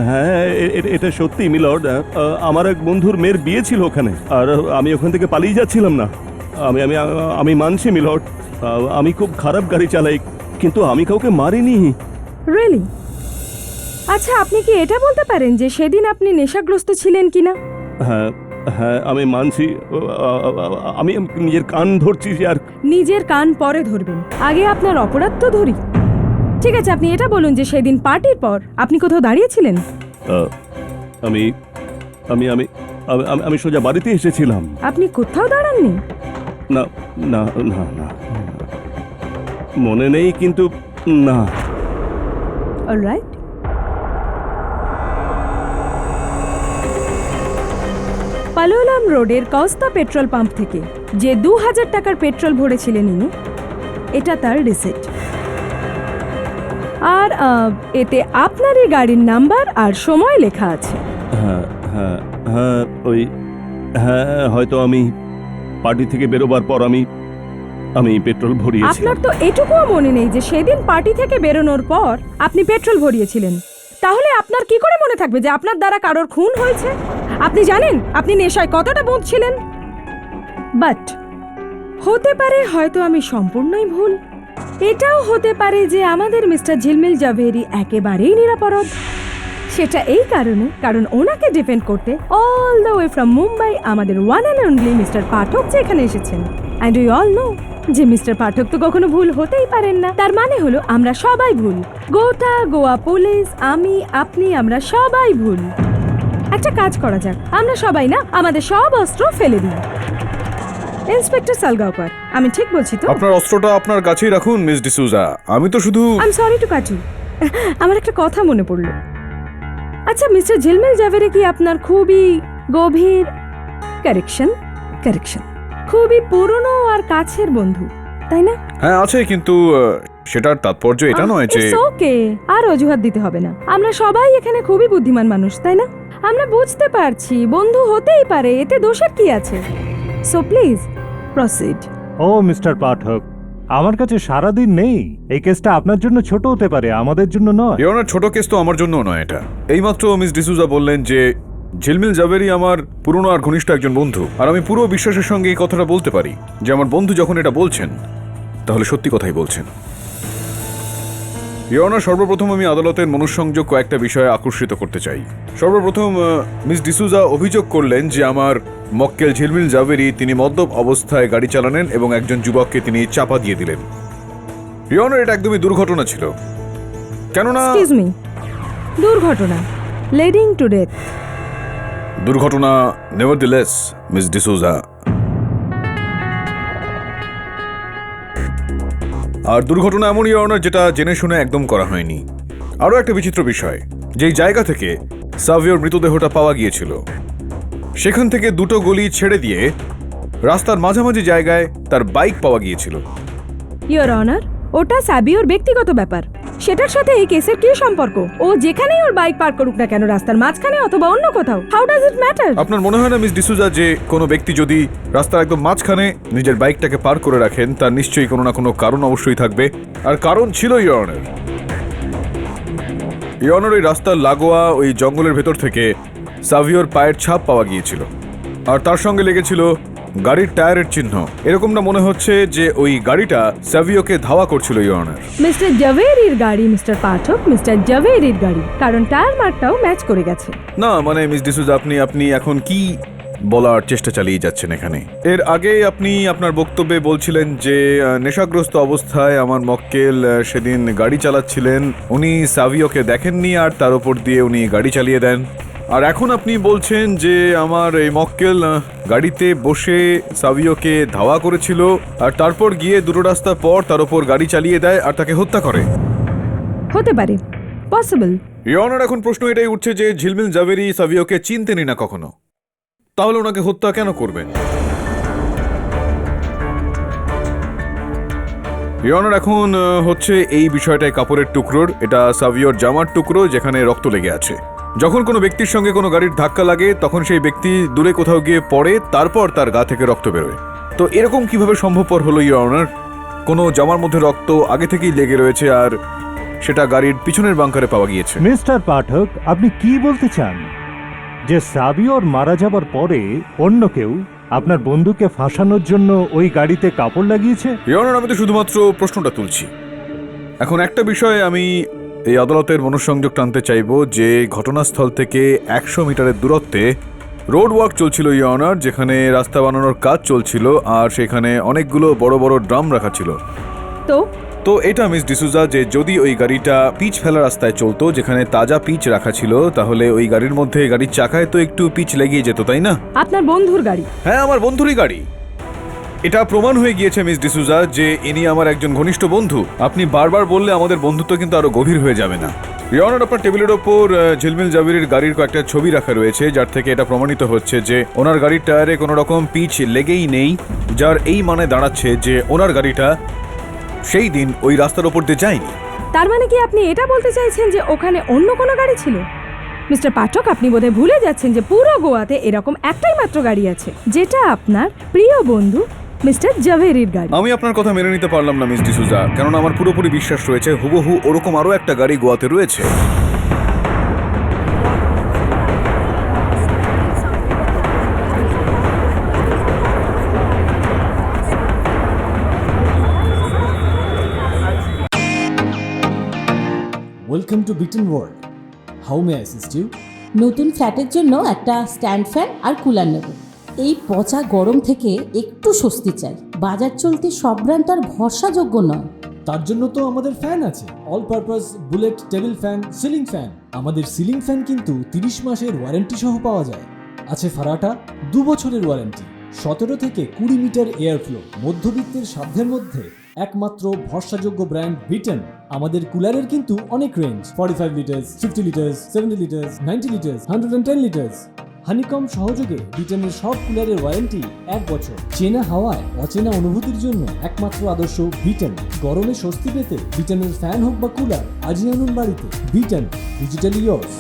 Speaker 6: হ্যাঁ, এটা সত্যি মিলর্ড। আমার এক বন্ধুর মেয়ের বিয়ে ছিল ওখানে, আর আমি ওখান থেকে পালিয়ে যাচ্ছিলাম না। আমি আমি আমি মানছি মিলর্ড, আমি খুব খারাপ গাড়ি চালাই, কিন্তু আমি কাউকে মারিনি।
Speaker 8: রিয়েলি? আচ্ছা, আপনি কি এটা বলতে পারেন যে সেদিন আপনি নেশাগ্রস্ত ছিলেন কিনা?
Speaker 6: হ্যাঁ হ্যাঁ, আমি মানছি। আমি নিজের কান ধরছি আর
Speaker 8: নিজের কান পরে ধরবেন, আগে আপনার অপরাধ তো ধরি। ঠিক আছে, আপনি এটা বলুন যে সেদিন পার্টির পর আপনি কোথাও দাঁড়িয়েছিলেন?
Speaker 6: আমি আমি আমি আমি সোজা বাড়িতে এসেছিলাম।
Speaker 8: আপনি কোথাও দাঁড়াননি?
Speaker 6: না না না না, মনে নেই, কিন্তু না।
Speaker 8: অলরাইট। পালোলাম রোডের কস্তা পেট্রোল পাম্প থেকে যে 2000 টাকার পেট্রোল ভরেছিলেন ইনি, এটা তার রিসিপ্ট। আর এতে আপনারই গাড়ির নাম্বার আর সময় লেখা আছে।
Speaker 6: হ্যাঁ হ্যাঁ হ্যাঁ, ওই হ্যাঁ, হয়তো আমি পার্টি থেকে বেরোবার পর আমি পেট্রোল ভরিয়েছি।
Speaker 8: আপনার তো এটুকুও মনে নেই যে সেদিন পার্টি থেকে বেরোনোর পর আপনি পেট্রোল ভরিয়েছিলেন? তাহলে আপনার কি করে মনে থাকবে যে আপনার দ্বারা কারোর খুন হয়েছে? আপনি জানেন আপনি নেশায় কতটা বুঝছিলেন? বাট হতে পারে হয়তো আমি সম্পূর্ণই ভুল। এটাও হতে পারে যে আমাদের মিস্টার ঝিলমিল জাভেরি একেবারেই নিরাপরাধ। সেটা এই কারণ ওনাকে ডিপেন্ড করতে all the way from Mumbai আমাদের ওয়ান অ্যান্ড অনলি মিস্টার পাঠক যে এখানে এসেছেন। অ্যান্ড উই অল নো যে মিস্টার পাঠক তো কখনো ভুল হতেই পারেন না। তার মানে হলো আমরা সবাই ভুল। গোটা গোয়া পুলিশ, আমি, আপনি, আমরা সবাই ভুল। একটা কাজ করা যাক, আমরা সবাই না আমাদের সব অস্ত্র ফেলে দিই। ইন্সপেক্টর সালগাঁওকর, আমি ঠিক বলছি তো?
Speaker 2: আপনার অস্ত্রটা আপনার কাছেই রাখুন মিস ডিসুজা। আমি তো শুধু
Speaker 8: I am sorry to cut you. আমার একটা কথা মনে পড়লো। আচ্ছা, মিস্টার ঝিলমিল জাভেরি কি আপনার খুবই গভীর কারেকশন খুবই পুরনো আর কাছের বন্ধু, তাই না?
Speaker 2: হ্যাঁ আছে, কিন্তু সেটার তাৎপর্য এটা নয় যে
Speaker 8: ইটস ওকে, আর অজুহাত দিতে হবে না। আমরা সবাই এখানে খুবই বুদ্ধিমান মানুষ, তাই না? আমরা বুঝতে পারছি বন্ধু হতেই পারে, এতে দোষের কি আছে? So please proceed.
Speaker 4: ও মিস্টার পাঠক, আমার কাছে সারাদিন নেই। এই কেসটা আপনার জন্য ছোট হতে পারে, আমাদের জন্য নয়।
Speaker 2: ইওনার ছোট কেস তো আমার জন্য নয় এটা। এইমাত্র মিস ডিসুজা বললেন যে ঝিলমিল জাভেরি আমার পুরনো আর ঘনিষ্ঠ একজন বন্ধু, আর আমি পুরো বিশ্বাসের সঙ্গে এই কথাটা বলতে পারি যে আমার বন্ধু যখন এটা বলছেন তাহলে সত্যি কথাই বলছেন। ইওনার, সর্বপ্রথম আমি আদালতের মনুসংযোগ কয়েকটা বিষয়ে আকর্ষিত করতে চাই। সর্বপ্রথম মিস ডিসুজা অভিযোগ করলেন যে আমার মক্কেল ঝিলমিল জাভেরি তিনি মদ্যপ অবস্থায় গাড়ি চালানেন এবং একজন যুবককে তিনি চাপা দিয়ে দিলেন। ইওনার, এটা একদমই দুর্ঘটনা ছিল, কেননা
Speaker 8: এক্সকিউজ মি, দুর্ঘটনা লিডিং টু ডেথ।
Speaker 2: দুর্ঘটনা নেভারদিলেস মিস ডিসুজা। আর দুর্ঘটনা এমনই অনার যেটা জেনে শুনে একদম করা হয়নি। আরও একটা বিচিত্র বিষয়, যেই জায়গা থেকে সাভিওর মৃতদেহটা পাওয়া গিয়েছিল সেখান থেকে দুটো গলি ছেড়ে দিয়ে রাস্তার মাঝামাঝি জায়গায় তার বাইক পাওয়া গিয়েছিল।
Speaker 8: ইওর অনার, ওটা সাবিওর ব্যক্তিগত ব্যাপার, সেটার সাথে এই কেসের কি সম্পর্ক? ও যেখানেই ওর বাইক পার্ক করুক না কেন, রাস্তার মাঝখানে অথবা অন্য কোথাও, হাউ ডাজ ইট ম্যাটার?
Speaker 2: আপনার মনে হয় না মিস ডিসুজা যে কোনো ব্যক্তি যদি রাস্তার একদম মাঝখানে নিজের বাইকটাকে পার্ক করে রাখেন তার নিশ্চয়ই কোনো না কোনো কারণ অবশ্যই থাকবে, আর কারণ ছিল ইওর অনার। ইওর অনার, ওই রাস্তার লাগোয়া ওই জঙ্গলের ভেতর থেকে সাভিওর পায়ের ছাপ পাওয়া গিয়েছিল, আর তার সঙ্গে লেগেছিল গাড়ির টায়ারের চিহ্ন। এরকম না মনে হচ্ছে যে ওই গাড়িটা সাভিওকে ধাওয়া করছিল ইওর অনার।
Speaker 8: মিস্টার জাভেরির গাড়ি মিস্টার পাঠক, মিস্টার জাভেরির গাড়ি, কারণ টায়ার মার্কটাও ম্যাচ করে গেছে।
Speaker 2: না মানে মিস ডিসুজা, আপনি এখন কি বলার চেষ্টা চালিয়ে যাচ্ছেন এখানে? এর আগে আপনি আপনার বক্তব্যে বলছিলেন যে নেশাগ্রস্ত অবস্থায় আমার মক্কেল সেদিন গাড়ি চালাচ্ছিলেন, উনি সাভিওকে দেখেননি আর তার উপর দিয়ে উনি গাড়ি চালিয়ে দেন। আর এখন আপনি বলছেন যে আমার এই মক্কেল গাড়িতে বসে সাভিওকে ধাওয়া করেছিল আর তারপর গিয়ে দুটো রাস্তা পর তার উপর গাড়ি চালিয়ে দেয় আর তাকে হত্যা করে।
Speaker 8: হতে পারে, পসিবল।
Speaker 2: ইওর অনার, এখন প্রশ্ন এটাই উঠছে যে ঝিলমিল জাভেরি সাভিওকে চিনতেনই না কখনো, তাহলে ওনাকে হত্যা কেন করবেন? ইওর অনার, এখন হচ্ছে এই বিষয়টাই কাপড়ের টুকরোর, এটা সাভিওর জামার টুকরো যেখানে রক্ত লেগে আছে। যখন কোনো ব্যক্তির সঙ্গে কোনো গাড়ির ধাক্কা লাগে তখন সেই ব্যক্তি দূরে কোথাও গিয়ে পড়ে, তারপর তার গা থেকে রক্ত বেরোয়। তো এরকম কিভাবে সম্ভবপর হলো ইওর অনার? কোনো জামার মধ্যে রক্ত আগে থেকেই লেগে রয়েছে আর সেটা গাড়ির পিছনের বাঙ্কারে পাওয়া গিয়েছে।
Speaker 11: মিস্টার পাঠক, আপনি কি বলতে চান যে সাভিওর মারা যাবার পরে অন্য কেউ আপনার বন্ধুকে ফাঁসানোর জন্য ওই গাড়িতে কাপড় লাগিয়েছে?
Speaker 2: ইওর অনার, আমি তো শুধুমাত্র প্রশ্নটা তুলছি। এখন একটা বিষয়ে আমি এই আদালতের মনোসংযোগ টানতে চাইব যে ঘটনাস্থল থেকে 100 মিটারের দূরত্বে রোড ওয়ার্ক চলছিল ইওর অনার, যেখানে রাস্তা বানানোর কাজ চলছিল আর সেখানে অনেকগুলো বড় বড় ড্রাম রাখা ছিল। তো এটা মিস ডিসুজা, যে যদি ওই গাড়িটা পিচ ফেলা রাস্তায় চলতো যেখানে তাজা পিচ রাখা ছিল, তাহলে ওই গাড়ির মধ্যে গাড়ির চাকায় তো একটু পিচ লেগেই যেত, তাই না?
Speaker 8: আপনার বন্ধুর গাড়ি?
Speaker 2: হ্যাঁ, আমার বন্ধুরই গাড়ি। এটা প্রমাণ হয়ে গিয়েছে মিস ডিসুজা যে ইনি আমার একজন ঘনিষ্ঠ বন্ধু। আপনি বারবার বললে আমাদের বন্ধুত্ব কিন্তু আরো গভীর হয়ে যাবে না? ইওর অনার, আপনার টেবিলের ওপর ঝিলমিল জাভেরির গাড়ির কয়েকটা ছবি রাখা রয়েছে, যার থেকে এটা প্রমাণিত হচ্ছে যে ওনার গাড়ির টায়ারে কোনো রকম পিচ লেগেই নেই, যার এই মানে দাঁড়াচ্ছে যে ওনার গাড়িটা সেই দিন ওই রাস্তার ওপর দিয়ে যায়নি।
Speaker 8: তার মানে কি আপনি এটা বলতে চাইছেন যে ওখানে অন্য কোনো গাড়ি ছিল? মিস্টার পাঠক, আপনি বোধহয় ভুলে যাচ্ছেন যে পুরো গোয়াতে এরকম একটাই মাত্র গাড়ি আছে, যেটা আপনার প্রিয় বন্ধু মিস্টার জাভেরির গাড়ি।
Speaker 2: আমি আপনার কথা মেনে নিতে পারলাম না মিস ডিসুজা, কারণ আমার পুরোপুরি বিশ্বাস রয়েছে হুবহু ওরকম আরও একটা গাড়ি গোয়াতে রয়েছে।
Speaker 9: Welcome to Beaton world. How may I assist you?
Speaker 10: নতুন ফ্ল্যাটের জন্য একটা স্ট্যান্ড ফ্যান আর কুলার নেব। এই পচা গরম থেকে একটু স্বস্তি চাই। বাজার চলতে সব ব্র্যান্ড তো আর ভরসাযোগ্য নয়।
Speaker 9: তার জন্য তো আমাদের ফ্যান আছে, all purpose bullet table fan, ceiling fan. আমাদের সিলিং ফ্যান কিন্তু 30 মাসের ওয়ারেন্টি সহ পাওয়া যায়। আছে ফারাটা 2 বছরের ওয়ারেন্টি, 17 থেকে 20 মিটার এয়ার ফ্লো, মধ্যবিত্তের সাধ্যের মধ্যে একমাত্র ভরসাযোগ্য ব্র্যান্ড বিটেন। আমাদের কুলারের কিন্তু অনেক range, 45 litres, 50 litres, 70 litres, 90 litres, 110 litres. Honeycomb সহযোগে বিটেনের সব কুলারের ওয়ারেন্টি 1 বছর। চেনা হাওয়ায় অচেনা অনুভূতির জন্য একমাত্র আদর্শ বিটেন। গরমে স্বস্তি পেতে বিটেনের ফ্যান হোক বা কুলার, আজই আনুন বাড়িতে। Beaten, digitally yours.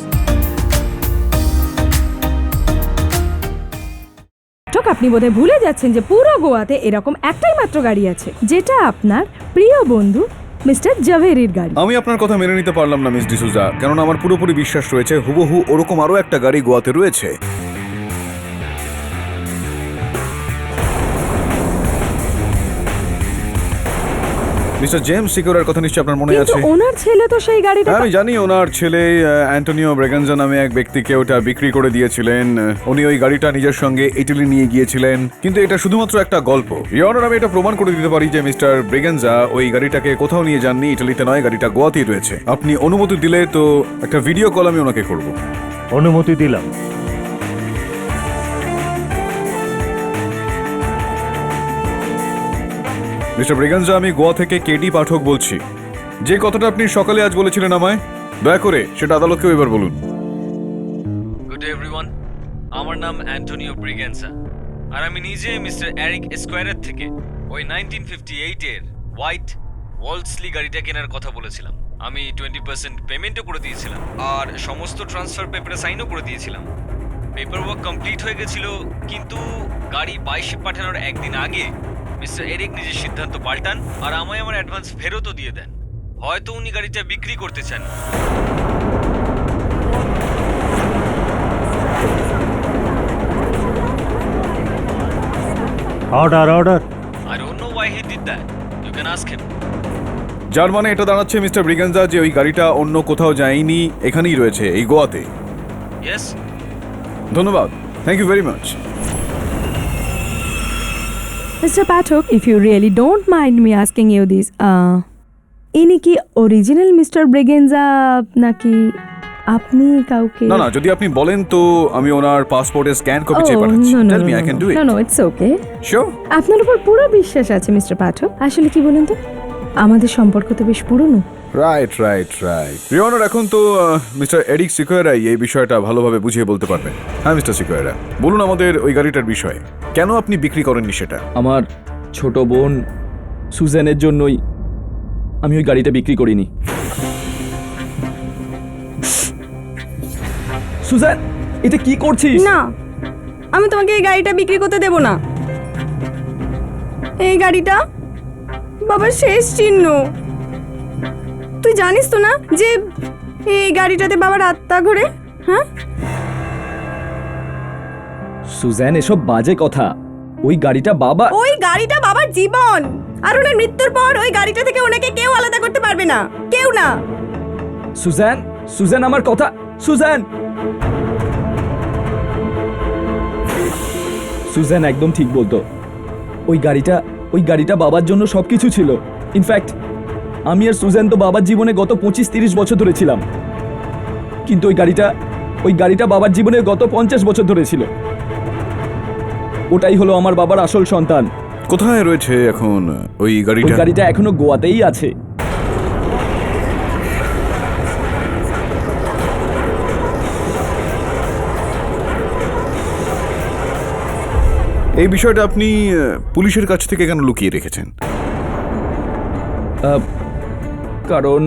Speaker 8: আপনি বোধহয় ভুলে যাচ্ছেন যে পুরো গোয়াতে এরকম একটাই মাত্র গাড়ি আছে, যেটা আপনার প্রিয় বন্ধু মিস্টার জাভেরির গাড়ি।
Speaker 2: আমি আপনার কথা মেনে নিতে পারলাম না মিস ডিসুজা, কারণ আমার পুরোপুরি বিশ্বাস রয়েছে হুবহু ওরকম আরও একটা গাড়ি গোয়াতে রয়েছে। মিস্টার জেমস সিকিউরের কথা নিশ্চয়ই আপনার মনে আছে?
Speaker 8: ওনার ছেলে তো সেই গাড়িটা।
Speaker 2: আমি জানি ওনার ছেলে অ্যান্টোনিও ব্রেগানজা নামে এক ব্যক্তিকে ওটা বিক্রি করে দিয়েছিলেন। উনি ওই গাড়িটা নিজের সঙ্গে ইটালি নিয়ে গিয়েছিলেন, কিন্তু এটা শুধুমাত্র একটা গল্প। ইওর অনার, আমি এটা প্রমাণ করে দিতে পারি যে মিস্টার ব্রেগানজা ওই গাড়িটাকে কোথাও নিয়ে যাননি, ইটালিতে নয়, গাড়িটা গোয়াতেই রয়েছে। আপনি অনুমতি দিলে তো একটা ভিডিও কল আমি ওনাকে করব।
Speaker 11: অনুমতি দিলাম।
Speaker 2: মিস্টার ব্রিগাঞ্জা, আমি গোয়া থেকে কেডি পাঠক বলছি। যে কথাটা আপনি সকালে আজ বলেছিলেন আমায়, দয়া করে সেটা আদালতকেও এবার বলুন।
Speaker 3: গুড ডে এভরিওয়ান, আমার নাম অ্যান্টোনিও ব্রিগেন্সা, আর আমি নিজে মিস্টার এরিক স্কোয়ারের থেকে ওই 1958 এর হোয়াইট ওয়ালসলি গাড়িটা কেনার কথা বলেছিলাম। আমি 20% পেমেন্টও করে দিয়েছিলাম আর সমস্ত ট্রান্সফার পেপারে সাইনও করে দিয়েছিলাম। পেপার ওয়ার্ক কমপ্লিট হয়ে গেছিল, কিন্তু গাড়ি বাই শিপ পাঠানোর একদিন আগে মিস্টার এরিক নিজের সিদ্ধান্ত পাল্টান আর আমায় আমার অ্যাডভান্স ফেরতও দিয়ে দেন। হয়তো উনি গাড়িটা বিক্রি করতে চান।
Speaker 11: Order order.
Speaker 3: I don't know why he did that. You can ask him.
Speaker 2: যার মানে এটা দাঁড়াচ্ছে মিস্টার ব্রিগাঞ্জা যে ওই গাড়িটা অন্য কোথাও যায়নি, এখানেই রয়েছে, এই গোয়াতে।
Speaker 3: Yes?
Speaker 2: ধন্যবাদ, thank you very much.
Speaker 8: Mr. Pathak, if you really don't mind me asking you this, ইনি কি অরিজিনাল মিস্টার ব্রিগেঞ্জা নাকি আপনি কাউকে?
Speaker 2: না না, যদি আপনি বলেন তো আমি ওনার পাসপোর্টের স্ক্যান কপি চেয়ে পাঠাচ্ছি। Tell me, I can do it.
Speaker 8: No, it's okay.
Speaker 2: Sure?
Speaker 8: আপনার উপর পুরো বিশ্বাস আছে মিস্টার পাঠক। আসলে কি বলুন তো, আমাদের সম্পর্ক তো বেশ পুরনো।
Speaker 2: Right right right. Your honour, এখন তো মিস্টার এরিক সিকোয়েরাই এই বিষয়টা ভালোভাবে বুঝিয়ে বলতে পারবেন। হ্যাঁ মিস্টার সিকোয়েরা, বলুন আমাদের ওই গাড়িটার বিষয়ে। কেন আপনি বিক্রি করেননি সেটা?
Speaker 3: আমার ছোট বোন সুজেনের জন্যই আমি ওই গাড়িটা বিক্রি করিনি। সুজেন, এটা কি করছিস?
Speaker 8: না, আমি তোমাকে এই গাড়িটা বিক্রি করতে দেব না। এই গাড়িটা বাবার শেষ চিহ্ন। তুই জানিস তো না যে এই গাড়িটাতে বাবার আত্মা ঘোরে? হ্যাঁ
Speaker 3: সুজেন, এসব বাজে কথা। ওই গাড়িটা
Speaker 8: ওই গাড়িটা বাবার জীবন, আর ওনার মৃত্যুর পর ওই গাড়িটা থেকে ওনাকে কেউ আলাদা করতে পারবে না, কেউ না।
Speaker 3: সুজেন, সুজেন আমার কথা। সুজেন, সুজেন একদম ঠিক বলতো। ওই গাড়িটা বাবার জন্য সবকিছু ছিল। ইনফ্যাক্ট আমি আর সুজেন তো বাবার জীবনে গত 25-30 বছর ধরে ছিলাম, কিন্তু ওই গাড়িটা বাবার জীবনে গত 50 বছর ধরে ছিল। ওটাই হলো আমার বাবার আসল সন্তান।
Speaker 2: কোথায় রয়েছে এখন ওই গাড়িটা?
Speaker 3: ওই গাড়িটা এখনো গোয়াতেই আছে।
Speaker 2: এই বিষয়টা আপনি পুলিশের কাছ থেকে কেন লুকিয়ে রেখেছেন?
Speaker 3: কারণ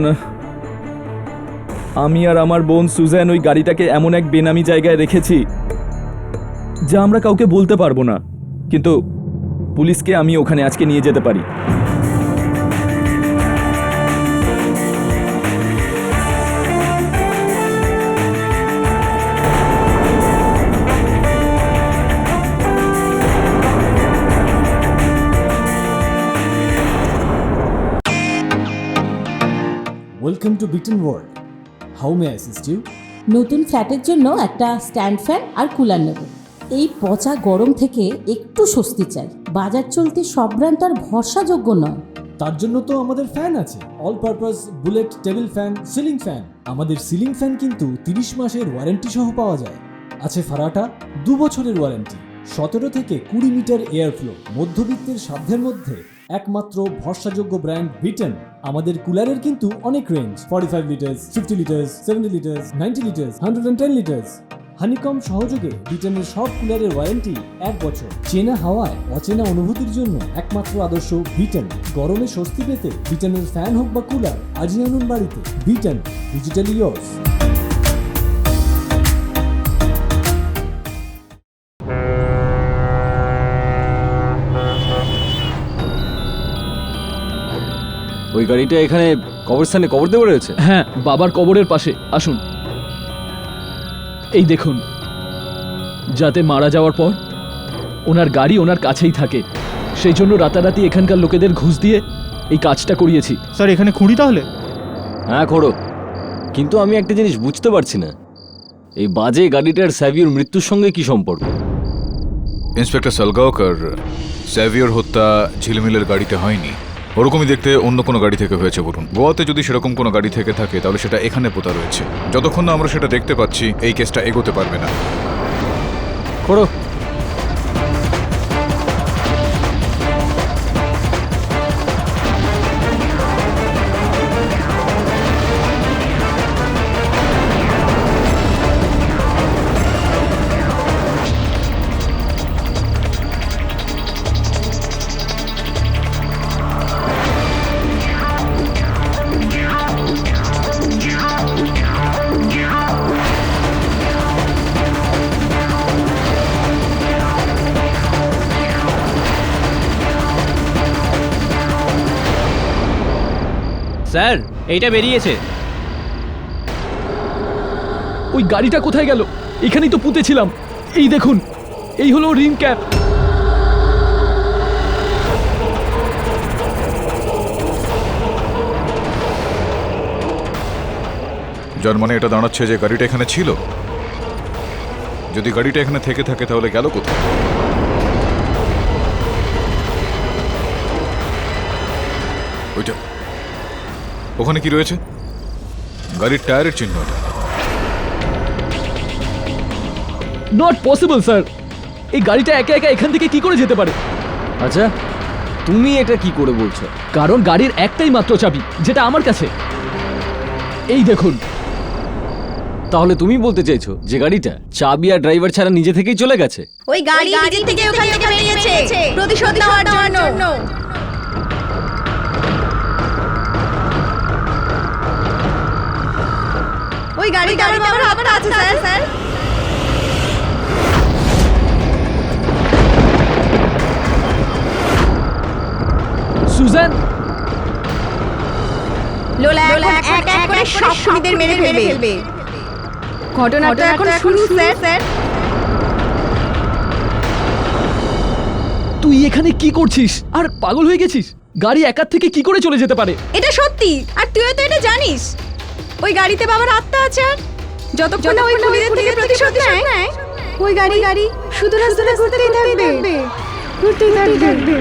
Speaker 3: আমি আর আমার বোন সুজেন ওই গাড়িটাকে এমন এক বেনামি জায়গায় রেখেছি যা আমরা কাউকে বলতে পারবো না, কিন্তু পুলিশকে আমি ওখানে আজকে নিয়ে যেতে পারি।
Speaker 9: Welcome to Beaton world. How may I assist you?
Speaker 10: নতুন ফ্ল্যাটের জন্য একটা স্ট্যান্ড ফ্যান আর কুলার নেব। এই পচা গরম থেকে একটু স্বস্তি চাই। বাজার চলতে সব ব্র্যান্ড তো আর ভরসাযোগ্য নয়।
Speaker 9: তার জন্য তো আমাদের ফ্যান আছে, all purpose bullet table fan, ceiling fan. আমাদের সিলিং ফ্যান কিন্তু 30 মাসের ওয়ারেন্টি সহ পাওয়া যায়। আছে ফারাটা 2 বছরের ওয়ারেন্টি, 17 থেকে 20 মিটার এয়ার ফ্লো, মধ্যবিত্তের সাধ্যের মধ্যে একমাত্র ভরসাযোগ্য ব্র্যান্ড বিটন। আমাদের কুলারের কিন্তু অনেক range, 45 litres, 50 litres, 70 litres, 90 litres, 110 litres. Honeycomb সহযোগে বিটনের সব কুলারের ওয়ারেন্টি 1 বছর। চেনা হাওয়ায় অচেনা অনুভূতির জন্য একমাত্র আদর্শ বিটন। গরমে স্বস্তি পেতে বিটনের ফ্যান হোক বা কুলার, আজই আনুন বাড়িতে। Vuitton, digitally years.
Speaker 3: ওই গাড়িটা এখানে কবরস্থানে কবর দেওয়া রয়েছে? হ্যাঁ, বাবার কবরের পাশে। আসুন, এই দেখুন, যাতে মারা যাওয়ার পর ওনার গাড়ি ওনার কাছেই থাকে, সেই জন্য রাতারাতি এখানকার লোকেদের ঘুষ দিয়ে এই কাজটা করিয়েছি।
Speaker 4: স্যার, এখানে খুঁড়ি তাহলে?
Speaker 12: হ্যাঁ খোড়ো, কিন্তু আমি একটা জিনিস বুঝতে পারছি না, এই বাজে গাড়িটার স্যাভিওর মৃত্যুর সঙ্গে কি সম্পর্ক?
Speaker 2: ইন্সপেক্টর সালগাওকর, স্যাভিওর হত্যা ঝিলমিলের গাড়িতে হয়নি, ওরকমই দেখতে অন্য কোনো গাড়ি থেকে হয়েছে। বলুন, গোয়াতে যদি সেরকম কোনো গাড়ি থেকে থাকে তাহলে সেটা এখানে পোতা রয়েছে। যতক্ষণ না আমরা সেটা দেখতে পাচ্ছি এই কেসটা এগোতে পারবে না।
Speaker 12: খোড়ো,
Speaker 1: স্যার এইটা বেরিয়েছে।
Speaker 3: ওই গাড়িটা কোথায় গেল? এখানেই তো পুঁতেছিলাম। এই দেখুন, এই হলো রিম ক্যাপ।
Speaker 2: যার মানে এটা দাঁড়াচ্ছে যে গাড়িটা এখানে ছিল। যদি গাড়িটা এখানে থেকে থাকে তাহলে গেল কোথায়? ওইটা ওখানে কি রয়েছে? গাড়ির টায়ারের চিহ্ন।
Speaker 3: নট পসিবল স্যার, এই গাড়িটা একা একা এখান থেকে কি করে যেতে পারে?
Speaker 12: আচ্ছা, তুমি এটা কি করে বলছো?
Speaker 3: কারণ গাড়ির একটাই মাত্র চাবি, যেটা আমার কাছে। এই দেখুন।
Speaker 12: তাহলে তুমি বলতে চাইছো যে গাড়িটা চাবি আর ড্রাইভার ছাড়া নিজে থেকেই চলে গেছে?
Speaker 8: ওই গাড়ি নিজে থেকে ওখান থেকে বেরিয়েছে প্রতিশোধ নেওয়ার জন্য। ওই গাড়িটা আমার বাবার হাতে আছে স্যার।
Speaker 3: সুজান,
Speaker 8: লোলা এখন এক এক করে সব খুনিদের মেরে ফেলবে। ঘটনাটা এখন শুরু স্যার।
Speaker 3: তুই এখানে কি করছিস? আর পাগল হয়ে গেছিস? গাড়ি একার থেকে কি করে চলে যেতে পারে?
Speaker 8: এটা সত্যি, আর তুইও তো এটা জানিস। ওই গাড়িতে বাবার আত্মা আছে, আর যতক্ষণ না ওই খুনিদের থেকে প্রতিশোধ নেয় ওই গাড়ি শুধু রাস্তায় ঘুরতেই থাকবে।